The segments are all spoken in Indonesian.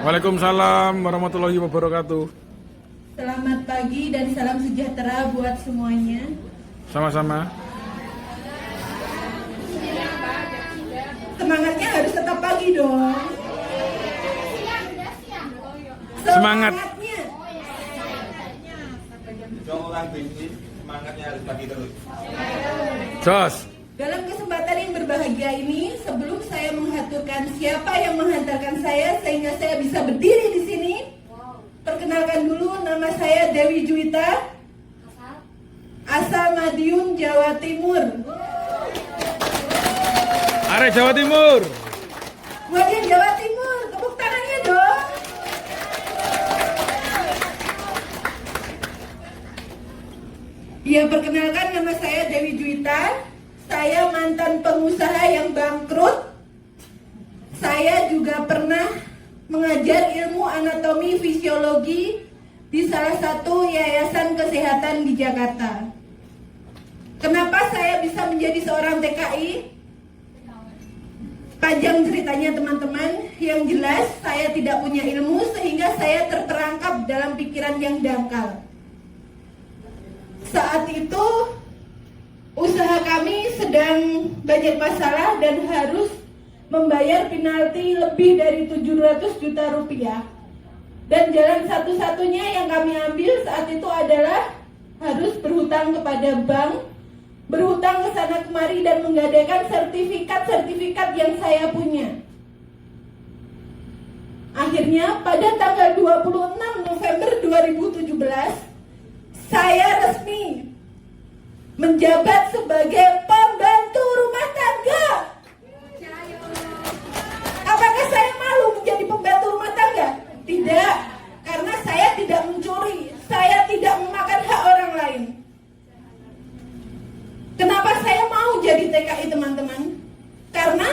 Waalaikumsalam warahmatullahi wabarakatuh. Selamat pagi dan salam sejahtera buat semuanya. Sama-sama. Semangatnya harus tetap pagi dong. Semangat. Semangatnya. Orang bisnis semangatnya harus pagi terus. Jos. Dalam kesempatan yang berbahagia ini, sebelum saya menghaturkan siapa yang menghantarkan saya sehingga saya bisa berdiri di sini, perkenalkan dulu, nama saya Dewi Juwita, asal Madiun, Jawa Timur. Are Jawa Timur. Madiun, Jawa Timur, tepuk tangannya dong. Ya, perkenalkan, nama saya Dewi Juwita. Saya mantan pengusaha yang bangkrut. Saya juga pernah mengajar ilmu anatomi fisiologi di salah satu yayasan kesehatan di Jakarta. Kenapa saya bisa menjadi seorang TKI? Panjang ceritanya teman-teman. Yang jelas saya tidak punya ilmu sehingga saya terperangkap dalam pikiran yang dangkal. Saat itu usaha kami sedang banyak masalah dan harus membayar penalti lebih dari 700 juta rupiah. Dan jalan satu-satunya yang kami ambil saat itu adalah harus berhutang kepada bank, berhutang ke sana kemari dan menggadaikan sertifikat-sertifikat yang saya punya. Akhirnya pada tanggal 26 November 2017 saya resmi menjabat sebagai pembantu rumah tangga. Apakah saya malu menjadi pembantu rumah tangga? Tidak, karena saya tidak mencuri, saya tidak memakan hak orang lain. Kenapa saya mau jadi TKI teman-teman? Karena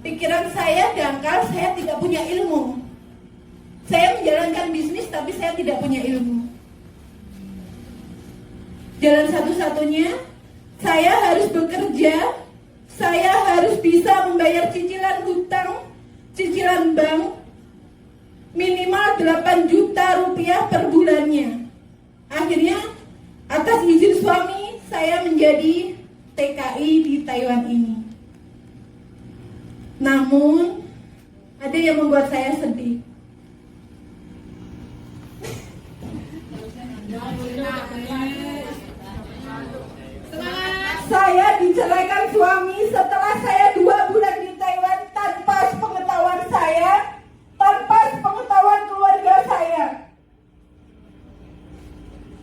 pikiran saya dangkal, saya tidak punya ilmu. Saya menjalankan bisnis tapi saya tidak punya ilmu. Jalan satu-satunya, saya harus bekerja, saya harus bisa membayar cicilan hutang, cicilan bank, minimal 8 juta rupiah per bulannya. Akhirnya, atas izin suami, saya menjadi TKI di Taiwan ini. Namun, ada yang membuat saya sedih. Saya diceraikan suami setelah saya 2 bulan di Taiwan tanpa pengetahuan saya, tanpa pengetahuan keluarga saya.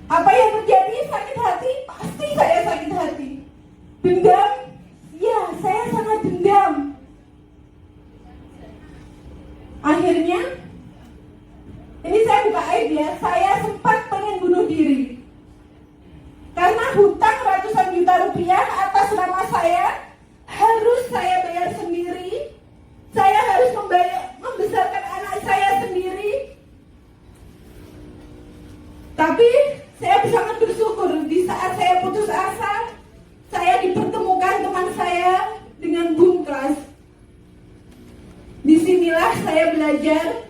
Apa yang terjadi? Sakit hati? Pasti saya sakit hati. Dendam? Ya, saya sangat dendam. Akhirnya, ini saya buka aib ya, saya sempat pengen bunuh diri. Karena hutang ratusan juta rupiah atas nama saya harus saya bayar sendiri. Saya harus membesarkan anak saya sendiri. Tapi saya sangat bersyukur di saat saya putus asa, saya dipertemukan teman saya dengan Bung Klas. Disinilah saya belajar.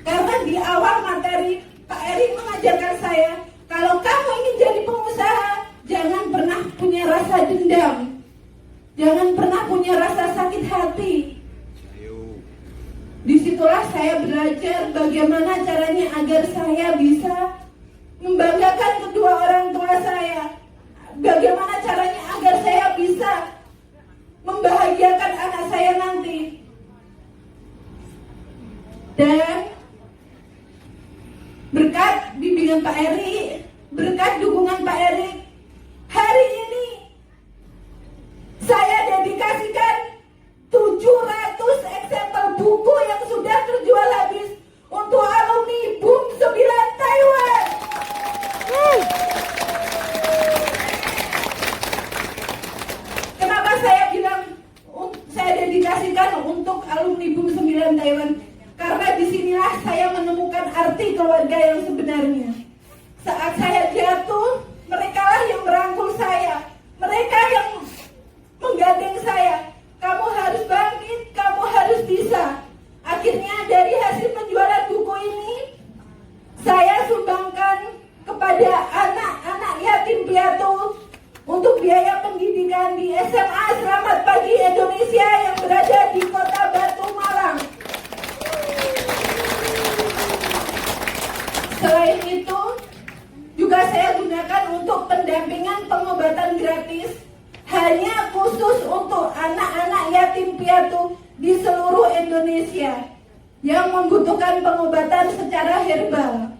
Karena di awal materi Pak Eri mengajarkan saya, kalau kamu ingin jadi pengusaha, jangan pernah punya rasa dendam. Jangan pernah punya rasa sakit hati. Disitulah saya belajar bagaimana caranya agar saya bisa membanggakan kedua orang tua saya. Bagaimana caranya agar saya bisa membahagiakan anak saya nanti. Dan berkat bimbingan Pak Eri, berkat dukungan Pak Eri, hari ini saya dedikasikan 700 eksemplar buku yang sudah terjual habis untuk alumni BUM 9 Taiwan. Kenapa saya bilang saya dedikasikan untuk alumni BUM 9 Taiwan? Karena disinilah saya menemukan arti keluarga yang sebenarnya. Saat saya jatuh, mereka lah yang merangkul saya. Mereka yang menggandeng saya. Kamu harus bangkit, kamu harus bisa. Akhirnya dari yayatu di seluruh Indonesia yang membutuhkan pengobatan secara herbal.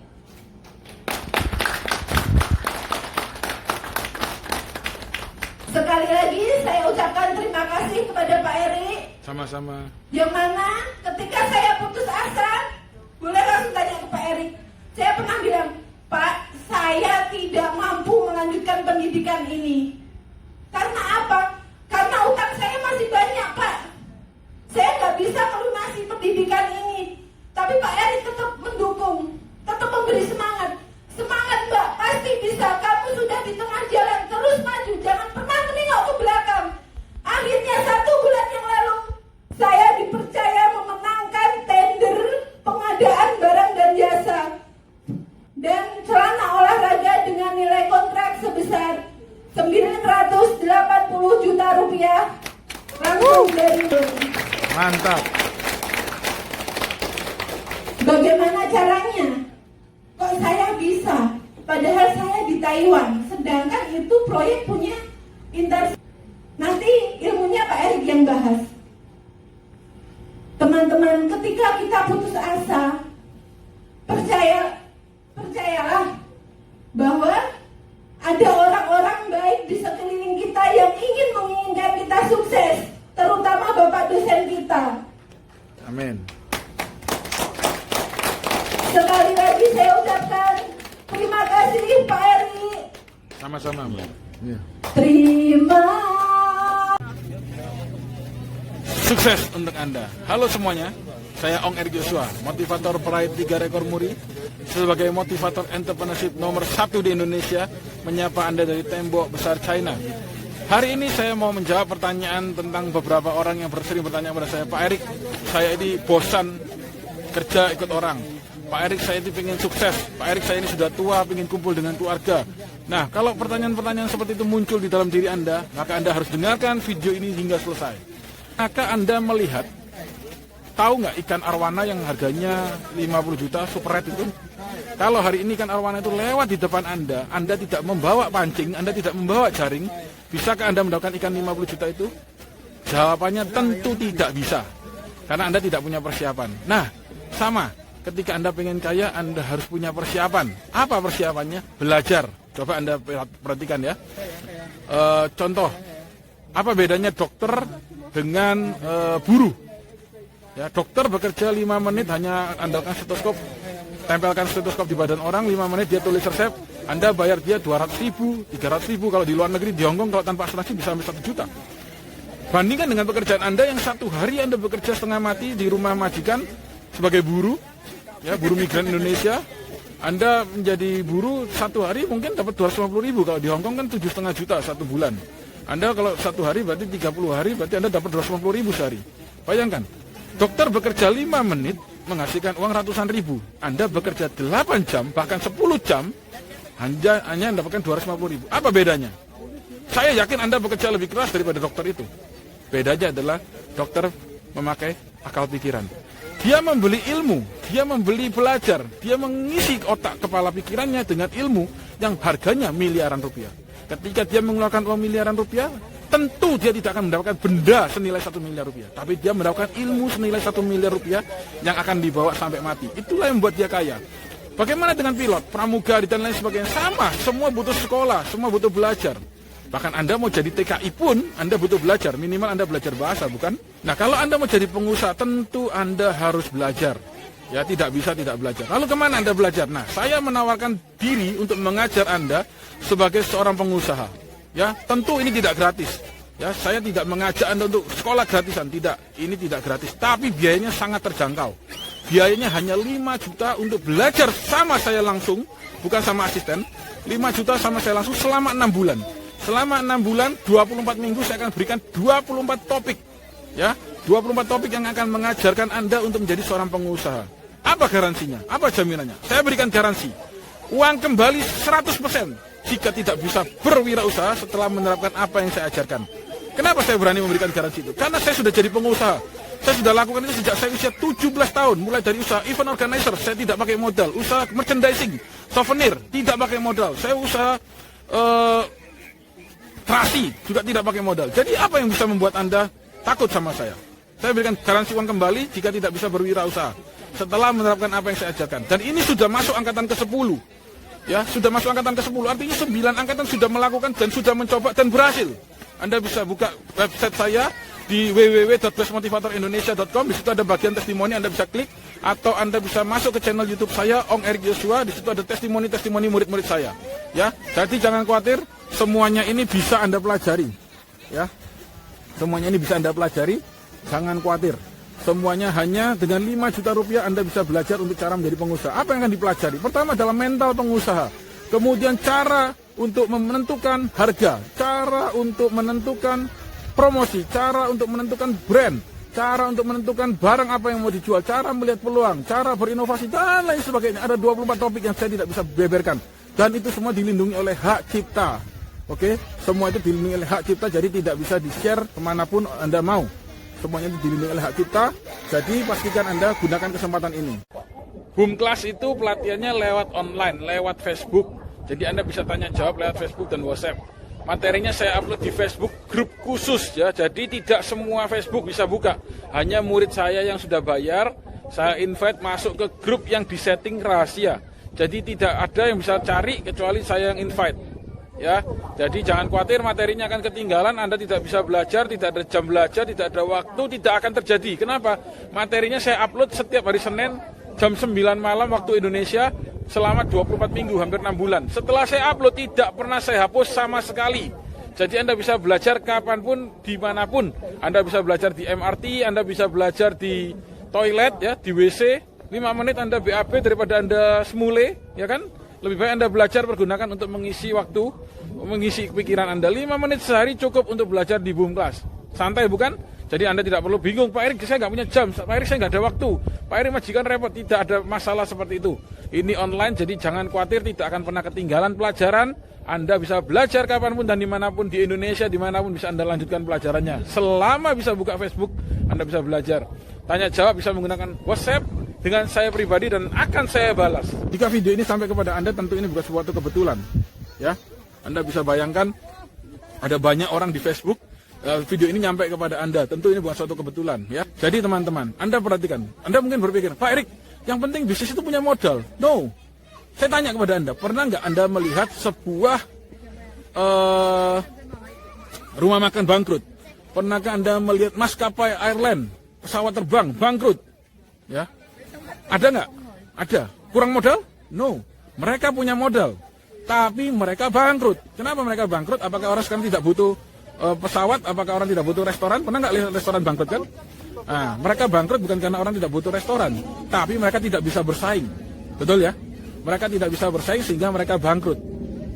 Sekali lagi saya ucapkan terima kasih kepada Pak Eri. Sama-sama. Yang mana ketika saya putus asa, boleh langsung tanya ke Pak Eri. Saya pernah bilang, Pak, saya tidak mampu melanjutkan pendidikan ini. Karena apa? Karena utang saya masih banyak, Pak. Saya nggak bisa melunasi pendidikan ini. Tapi Pak Eri tetap mendukung, tetap memberi semangat. Semangat, Mbak, pasti bisa. Kamu sudah di tengah jalan, terus maju. Jangan pernah menengok ke belakang. Akhirnya 1 bulan yang lalu, saya dipercaya memenangkan tender pengadaan barang dan jasa dan celana olahraga dengan nilai kontrak sebesar 980 juta rupiah langsung dari Mantap. Bagaimana caranya? Kok saya bisa? Padahal saya di Taiwan, sedangkan itu proyek punya Inter. Nanti ilmunya Pak Erik yang bahas. Teman-teman, ketika kita putus asa, percayalah bahwa ada orang-orang baik di sekeliling kita yang ingin menginginkan kita sukses, terutama Bapak dosen kita. Amin. Sekali lagi saya ucapkan terima kasih Pak Eri. Sama-sama, Mbak. Iya. Terima. Sukses untuk Anda. Halo semuanya, saya Ong Erik Joshua, motivator peraih 3 rekor muri, sebagai motivator entrepreneurship nomor 1 di Indonesia, menyapa Anda dari tembok besar China. Hari ini saya mau menjawab pertanyaan tentang beberapa orang yang sering bertanya kepada saya, Pak Erik, saya ini bosan kerja ikut orang. Pak Erik, saya ini ingin sukses. Pak Erik, saya ini sudah tua, ingin kumpul dengan keluarga. Nah, kalau pertanyaan-pertanyaan seperti itu muncul di dalam diri Anda, maka Anda harus dengarkan video ini hingga selesai. Maka Anda melihat, tahu nggak ikan arwana yang harganya 50 juta super red itu? Kalau hari ini ikan arwana itu lewat di depan Anda tidak membawa pancing, Anda tidak membawa jaring, bisakah Anda mendapatkan ikan 50 juta itu? Jawabannya tentu tidak bisa, karena Anda tidak punya persiapan. Nah, sama, ketika Anda pengen kaya, Anda harus punya persiapan. Apa persiapannya? Belajar. Coba Anda perhatikan ya. Contoh, apa bedanya dokter dengan buruh? Ya, dokter bekerja 5 menit hanya andalkan stetoskop, tempelkan stetoskop di badan orang, 5 menit dia tulis resep, Anda bayar dia 200.000, 300.000, kalau di luar negeri, di Hongkong kalau tanpa asuransi bisa sampai 1 juta. Bandingkan dengan pekerjaan Anda yang 1 hari Anda bekerja setengah mati di rumah majikan sebagai buruh, ya, buruh migran Indonesia. Anda menjadi buruh 1 hari mungkin dapat 250.000, kalau di Hongkong kan 7,5 juta 1 bulan. Anda kalau 1 hari berarti 30 hari, berarti Anda dapat 250.000 sehari. Bayangkan, dokter bekerja 5 menit menghasilkan uang ratusan ribu. Anda bekerja 8 jam, bahkan 10 jam, hanya mendapatkan 250.000. Apa bedanya? Saya yakin Anda bekerja lebih keras daripada dokter itu. Bedanya adalah dokter memakai akal pikiran. Dia membeli ilmu, dia membeli belajar, dia mengisi otak kepala pikirannya dengan ilmu yang harganya miliaran rupiah. Ketika dia mengeluarkan uang miliaran rupiah, tentu dia tidak akan mendapatkan benda senilai 1 miliar rupiah. Tapi dia mendapatkan ilmu senilai 1 miliar rupiah yang akan dibawa sampai mati. Itulah yang membuat dia kaya. Bagaimana dengan pilot, pramugari, dan lain sebagainya? Sama, semua butuh sekolah, semua butuh belajar. Bahkan Anda mau jadi TKI pun, Anda butuh belajar. Minimal Anda belajar bahasa, bukan? Nah, kalau Anda mau jadi pengusaha, tentu Anda harus belajar. Ya, tidak bisa tidak belajar. Lalu kemana Anda belajar? Nah, saya menawarkan diri untuk mengajar Anda sebagai seorang pengusaha. Ya, tentu ini tidak gratis. Ya, saya tidak mengajak Anda untuk sekolah gratisan, tidak. Ini tidak gratis, tapi biayanya sangat terjangkau. Biayanya hanya 5 juta untuk belajar sama saya langsung, bukan sama asisten. 5 juta sama saya langsung selama 6 bulan. Selama 6 bulan, 24 minggu saya akan berikan 24 topik. Ya, 24 topik yang akan mengajarkan Anda untuk menjadi seorang pengusaha. Apa garansinya? Apa jaminannya? Saya berikan garansi. Uang kembali 100% jika tidak bisa berwirausaha setelah menerapkan apa yang saya ajarkan. Kenapa saya berani memberikan garansi itu? Karena saya sudah jadi pengusaha. Saya sudah lakukan itu sejak saya usia 17 tahun. Mulai dari usaha event organizer, saya tidak pakai modal. Usaha merchandising, souvenir, tidak pakai modal. Saya usaha terasi, juga tidak pakai modal. Jadi apa yang bisa membuat Anda takut sama saya? Saya berikan garansi uang kembali jika tidak bisa berwirausaha setelah menerapkan apa yang saya ajarkan. Dan ini sudah masuk angkatan ke-10. Ya, sudah masuk angkatan ke-10. Artinya 9 angkatan sudah melakukan dan sudah mencoba dan berhasil. Anda bisa buka website saya di www.bestmotivatorindonesia.com. Di situ ada bagian testimoni, Anda bisa klik, atau Anda bisa masuk ke channel YouTube saya, Ong Erik Joshua. Di situ ada testimoni-testimoni murid-murid saya. Ya, jadi jangan khawatir, semuanya ini bisa Anda pelajari. Ya, semuanya ini bisa Anda pelajari. Jangan khawatir. Semuanya hanya dengan 5 juta rupiah Anda bisa belajar untuk cara menjadi pengusaha. Apa yang akan dipelajari? Pertama adalah mental pengusaha. Kemudian cara untuk menentukan harga, cara untuk menentukan promosi, cara untuk menentukan brand, cara untuk menentukan barang apa yang mau dijual, cara melihat peluang, cara berinovasi, dan lain sebagainya. Ada 24 topik yang saya tidak bisa beberkan. Dan itu semua dilindungi oleh hak cipta. Oke, semua itu dilindungi oleh hak cipta, jadi tidak bisa di-share kemanapun Anda mau. Semuanya itu dilindungi oleh hak cipta, jadi pastikan Anda gunakan kesempatan ini. Boom Class itu pelatihannya lewat online, lewat Facebook. Jadi Anda bisa tanya jawab lewat Facebook dan WhatsApp. Materinya saya upload di Facebook grup khusus ya, jadi tidak semua Facebook bisa buka. Hanya murid saya yang sudah bayar, saya invite masuk ke grup yang disetting rahasia. Jadi tidak ada yang bisa cari kecuali saya yang invite. Ya, jadi jangan khawatir materinya akan ketinggalan, Anda tidak bisa belajar, tidak ada jam belajar, tidak ada waktu, tidak akan terjadi. Kenapa? Materinya saya upload setiap hari Senin jam 9 malam waktu Indonesia selama 24 minggu, hampir 6 bulan. Setelah saya upload tidak pernah saya hapus sama sekali. Jadi Anda bisa belajar kapanpun, dimanapun. Anda bisa belajar di MRT, Anda bisa belajar di toilet, ya, di WC. 5 menit Anda BAB daripada Anda semule, ya kan? Lebih baik Anda belajar pergunakan untuk mengisi waktu, mengisi pikiran Anda. 5 menit sehari cukup untuk belajar di Boom Class. Santai bukan? Jadi Anda tidak perlu bingung, Pak Erik saya nggak punya jam, Pak Erik saya nggak ada waktu, Pak Erik majikan repot. Tidak ada masalah seperti itu. Ini online, jadi jangan khawatir, tidak akan pernah ketinggalan pelajaran. Anda bisa belajar kapanpun dan dimanapun di Indonesia, dimanapun bisa Anda lanjutkan pelajarannya. Selama bisa buka Facebook, Anda bisa belajar. Tanya jawab bisa menggunakan WhatsApp dengan saya pribadi dan akan saya balas. Jika video ini sampai kepada Anda, tentu ini bukan suatu kebetulan. Ya, Anda bisa bayangkan ada banyak orang di Facebook, video ini nyampe kepada Anda, tentu ini bukan suatu kebetulan. Ya, jadi teman-teman, Anda perhatikan. Anda mungkin berpikir, Pak Erik, yang penting bisnis itu punya modal. No, saya tanya kepada Anda, pernah nggak Anda melihat sebuah rumah makan bangkrut? Pernahkah Anda melihat maskapai airline, pesawat terbang bangkrut? Ya, ada nggak? Ada. Kurang modal? No. Mereka punya modal, tapi mereka bangkrut. Kenapa mereka bangkrut? Apakah orang sekarang tidak butuh pesawat? Apakah orang tidak butuh restoran? Pernah nggak lihat restoran bangkrut kan? Nah, mereka bangkrut bukan karena orang tidak butuh restoran, tapi mereka tidak bisa bersaing. Betul ya? Mereka tidak bisa bersaing sehingga mereka bangkrut.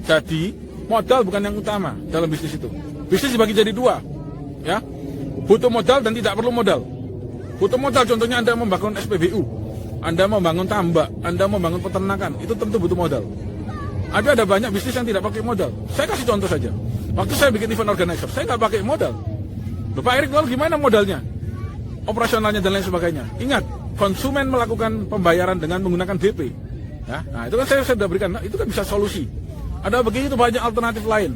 Jadi modal bukan yang utama dalam bisnis itu. Bisnis dibagi jadi 2, ya. Butuh modal dan tidak perlu modal. Butuh modal, contohnya Anda membangun SPBU, Anda membangun tambak, Anda membangun peternakan, itu tentu butuh modal. Ada banyak bisnis yang tidak pakai modal. Saya kasih contoh saja. Waktu saya bikin event organizer, saya nggak pakai modal. Loh, Pak Erik, lalu gimana modalnya? Operasionalnya dan lain sebagainya. Ingat, konsumen melakukan pembayaran dengan menggunakan DP. Ya, nah itu kan saya sudah berikan, nah, itu kan bisa solusi. Ada begitu banyak alternatif lain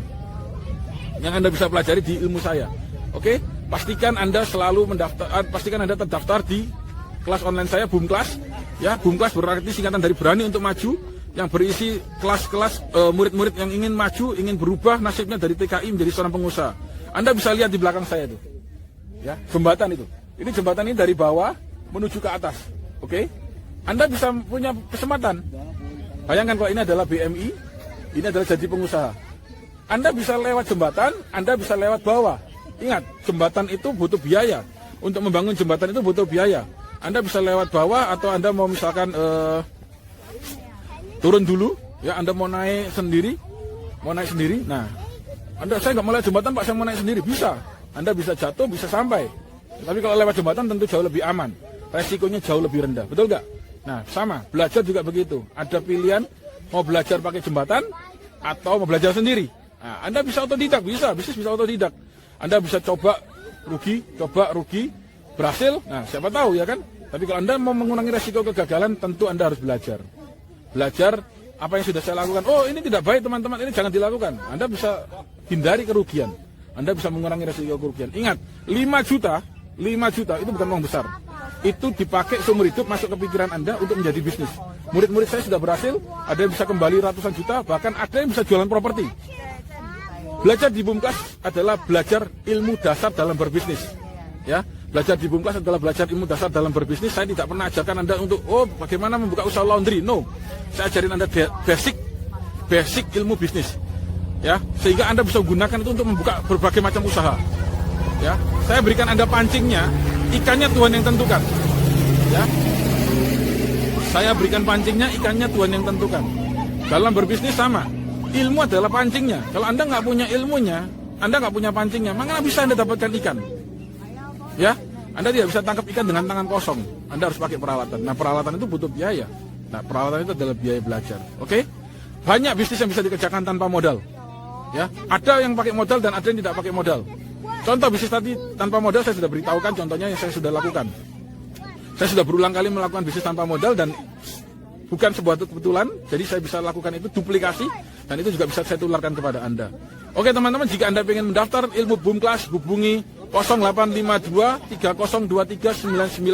yang Anda bisa pelajari di ilmu saya. Oke, pastikan Anda selalu mendaftar, pastikan Anda terdaftar di kelas online saya, Boom Class. Ya, Boom Class berarti singkatan dari berani untuk maju, yang berisi kelas-kelas murid-murid yang ingin maju, ingin berubah nasibnya dari TKI menjadi seorang pengusaha. Anda bisa lihat di belakang saya itu, ya, jembatan itu. Ini jembatan ini dari bawah menuju ke atas. Oke, Anda bisa punya kesempatan. Bayangkan kalau ini adalah BMI, ini adalah jadi pengusaha. Anda bisa lewat jembatan, Anda bisa lewat bawah. Ingat, jembatan itu butuh biaya. Untuk membangun jembatan itu butuh biaya. Anda bisa lewat bawah, atau Anda mau misalkan turun dulu, ya, Anda mau naik sendiri, Nah, saya nggak mau lewat jembatan, Pak, saya mau naik sendiri, bisa. Anda bisa jatuh, bisa sampai. Tapi kalau lewat jembatan tentu jauh lebih aman, resikonya jauh lebih rendah, betul nggak? Nah, sama, belajar juga begitu. Ada pilihan mau belajar pakai jembatan atau mau belajar sendiri. Nah, Anda bisa otodidak, bisnis bisa otodidak. Anda bisa coba rugi, berhasil. Nah, siapa tahu ya kan? Tapi kalau Anda mau mengurangi resiko kegagalan, tentu Anda harus belajar. Belajar apa yang sudah saya lakukan. Oh, ini tidak baik teman-teman, ini jangan dilakukan. Anda bisa hindari kerugian. Anda bisa mengurangi resiko kerugian. Ingat, 5 5 juta itu bukan uang besar. Itu dipakai seumur hidup, masuk ke pikiran Anda untuk menjadi bisnis. Murid-murid saya sudah berhasil, ada yang bisa kembali ratusan juta, bahkan ada yang bisa jualan properti. Belajar di Bumklas adalah belajar ilmu dasar dalam berbisnis. Ya, belajar di Bumklas adalah belajar ilmu dasar dalam berbisnis. Saya tidak pernah ajarkan Anda untuk bagaimana membuka usaha laundry. No, saya ajarin Anda basic ilmu bisnis. Ya, sehingga Anda bisa gunakan itu untuk membuka berbagai macam usaha. Ya, saya berikan Anda pancingnya, ikannya Tuhan yang tentukan. Ya, saya berikan pancingnya, ikannya Tuhan yang tentukan. Dalam berbisnis sama, ilmu adalah pancingnya. Kalau Anda nggak punya ilmunya, Anda nggak punya pancingnya, maka nggak bisa Anda dapatkan ikan. Ya, Anda tidak bisa tangkap ikan dengan tangan kosong. Anda harus pakai peralatan. Nah, peralatan itu butuh biaya. Nah, peralatan itu adalah biaya belajar. Oke? Banyak bisnis yang bisa dikerjakan tanpa modal. Ya, ada yang pakai modal dan ada yang tidak pakai modal. Contoh bisnis tadi tanpa modal saya sudah beritahukan contohnya yang saya sudah lakukan. Saya sudah berulang kali melakukan bisnis tanpa modal dan bukan sebuah kebetulan, jadi saya bisa lakukan itu duplikasi dan itu juga bisa saya tularkan kepada Anda. Oke teman-teman, jika Anda ingin mendaftar ilmu Bumklas, hubungi 0852 3023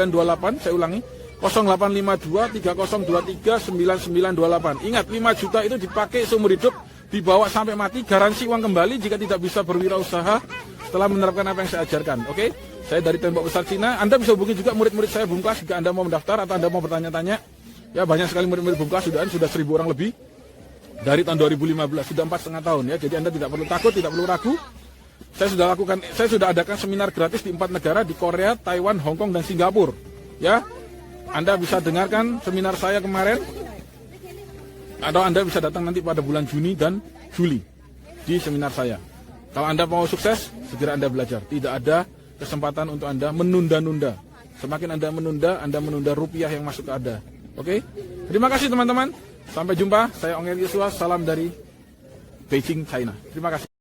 9928. Saya ulangi, 0852 3023 9928. Ingat, 5 juta itu dipakai seumur hidup, dibawa sampai mati, garansi uang kembali jika tidak bisa berwirausaha setelah menerapkan apa yang saya ajarkan. Oke, saya dari Tembok Besar Cina. Anda bisa hubungi juga murid-murid saya Bumklas jika Anda mau mendaftar atau Anda mau bertanya-tanya. Ya, banyak sekali murid-murid Bumklas sudah 1.000 orang lebih dari tahun 2015, sudah 4,5 tahun ya. Jadi Anda tidak perlu takut, tidak perlu ragu. Saya sudah adakan seminar gratis di 4 negara, di Korea, Taiwan, Hong Kong dan Singapura. Ya, Anda bisa dengarkan seminar saya kemarin, atau Anda bisa datang nanti pada bulan Juni dan Juli di seminar saya. Kalau Anda mau sukses, segera Anda belajar. Tidak ada kesempatan untuk Anda menunda-nunda. Semakin Anda menunda rupiah yang masuk ke Anda. Oke? Terima kasih teman-teman. Sampai jumpa. Saya Ong Yosua. Salam dari Beijing, China. Terima kasih.